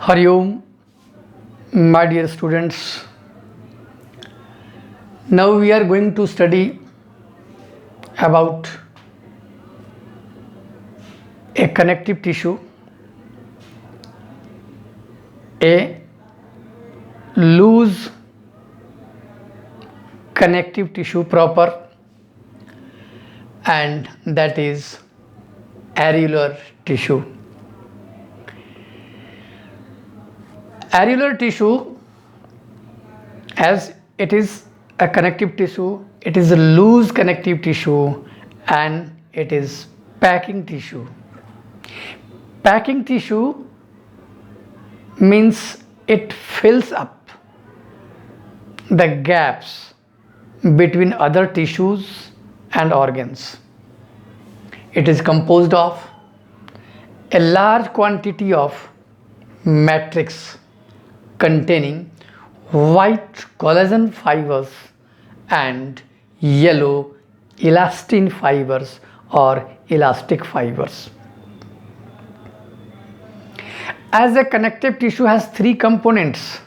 Hari Om, my dear students. Now we are going to study about a connective tissue, a loose connective tissue proper, and that is areolar tissue. Areolar tissue, as it is a connective tissue, it is a loose connective tissue and it is packing tissue. Packing tissue means it fills up the gaps between other tissues and organs. It is composed of a large quantity of matrix containing white collagen fibers and yellow elastin fibers or elastic fibers. As a connective tissue has three components: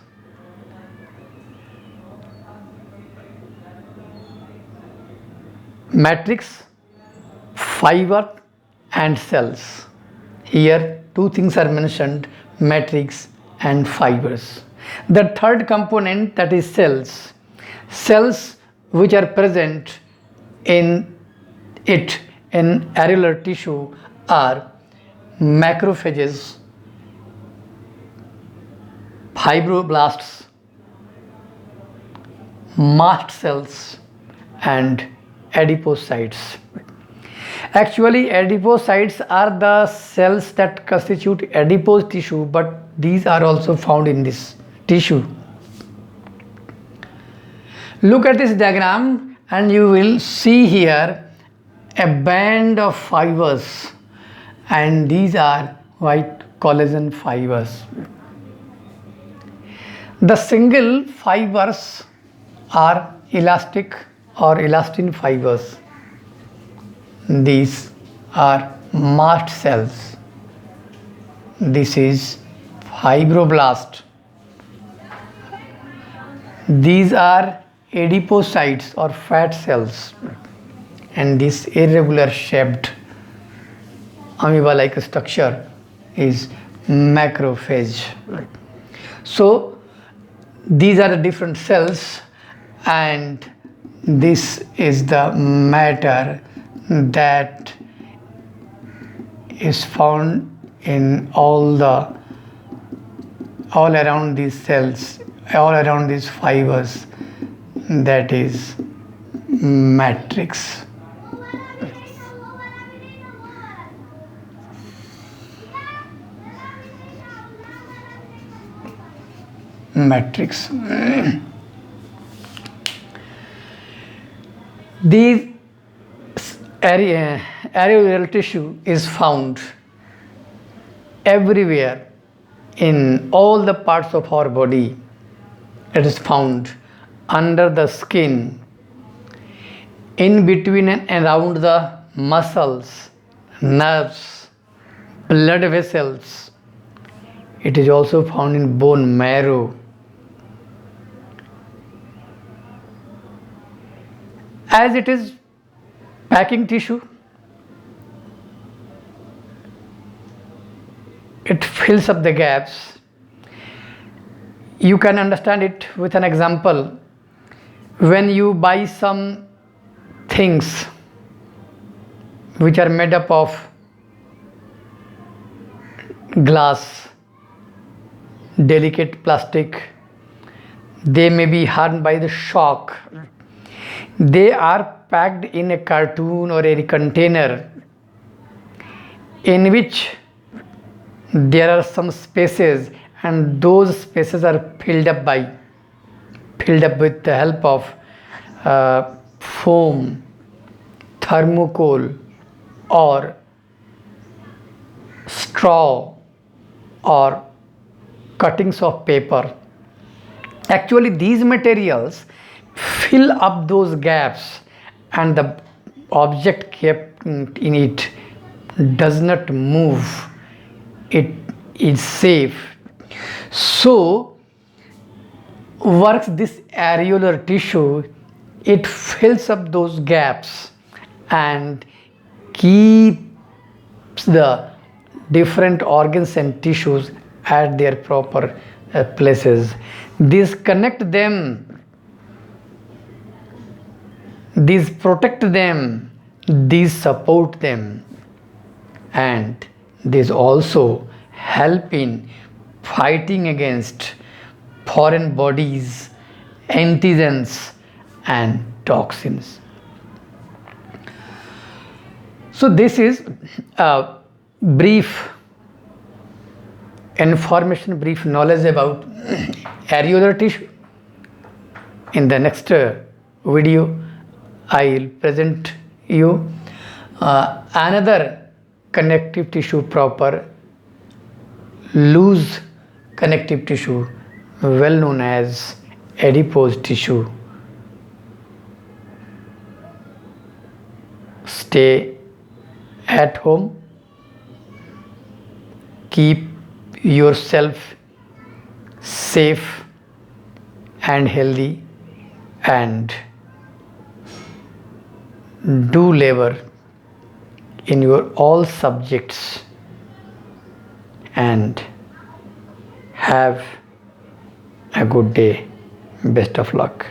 matrix, fiber and cells. Here two things are mentioned: matrix and fibers. The third component, that is cells. Cells which are present in areolar tissue are macrophages, fibroblasts, mast cells and adipocytes. Actually, adipocytes are the cells that constitute adipose tissue, but these are also found in this tissue. Look at this diagram and you will see here a band of fibers, and these are white collagen fibers. The single fibers are elastic or elastin fibers. These are mast cells. This is fibroblast. These are adipocytes or fat cells, and this irregular shaped amoeba-like structure is macrophage. So these are the different cells, and this is the matter that is found in all around these cells, all around these fibers, that is matrix. Matrix. These areolar tissue is found everywhere in all the parts of our body. It is found under the skin, in between and around the muscles, nerves, blood vessels. It is also found in bone marrow. As it is packing tissue, it fills up the gaps. You can understand it with an example. When you buy some things which are made up of glass, delicate plastic, they may be harmed by the shock. They are packed in a carton or a container in which there are some spaces, and those spaces are filled up with the help of foam, thermocol or straw or cuttings of paper. Actually, these materials fill up those gaps, and the object kept in it does not move. It is safe. So works this areolar tissue, it fills up those gaps and keeps the different organs and tissues at their proper places. These connect them, these protect them, these support them, and these also help in fighting against foreign bodies, antigens, and toxins. So this is a brief information, brief knowledge about areolar tissue. In the next video, I will present you another connective tissue proper, loose connective tissue, well known as adipose tissue. Stay at home, keep yourself safe and healthy, and do labor in your all subjects, and have a good day. Best of luck.